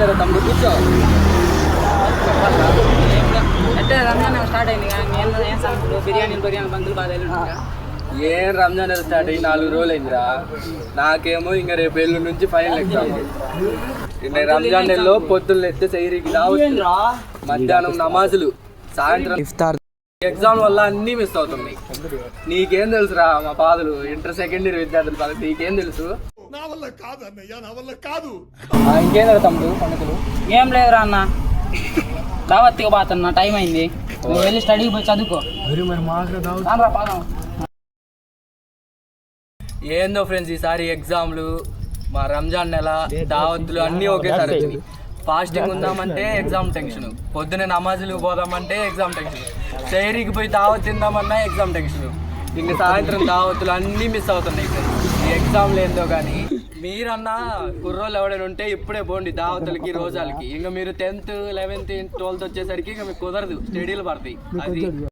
ఏంటారు తమ్ముడు కూర్చో. అంటే రంజాన్ స్టార్ట్ అయింది ఏం సంగతులు బిర్యానీ బంతులు బాగా ఏం రంజాన్ స్టార్ట్ అయ్యి 4 రోజులు అయిందిరా. నాకేమో ఇంకా రేపు ఎల్లుండి నుంచి ఫైనల్ ఎగ్జామ్. రంజాన్ నెలలో పొద్దున్న ఎత్తే సైరికి రావచ్చు, మధ్యాహ్నం నమాజులు, సాయంత్రం ఇఫ్తార్. ఎగ్జామ్ వల్ల అన్నీ మిస్ అవుతున్నాయి. నీకేం తెలుసురా మా బాధలు, ఇంటర్ సెకండ్ ఇయర్ విద్యార్థుల బాధలు నీకేం తెలుసు? ఇంకేం తమ్ముడు పండుగలు? ఏం లేదురా అన్న, దావత్తిగా పోతున్నా, టైం అయింది, నువ్వు వెళ్ళి స్టడీకి పోయి చదువుకో. ఏందో ఫ్రెండ్స్ ఈసారి ఎగ్జామ్లు, మా రంజాన్ నెల, దావత్తులు అన్నీ ఒకేసారి వచ్చినాయి. ఫాస్టింగ్ ఉందామంటే ఎగ్జామ్ టెన్షన్, పొద్దున్న నమాజులు పోదామంటే ఎగ్జామ్ టెన్షన్, షైరీకి పోయి దావత్ తిందామన్నా ఎగ్జామ్ టెన్షన్, ఇంక సాయంత్రం దావత్తులు అన్నీ మిస్ అవుతున్నాయి. ఈ ఎగ్జామ్లు ఏందో కానీ మీరన్నా కుర్రోళ్ళు ఎవడైనా ఉంటే ఇప్పుడే పోండి దావతులకి రోజాలకి. ఇంకా మీరు 10th 11th 12th వచ్చేసరికి ఇంకా మీకు కుదరదు, స్టడీలు పడతాయి. అది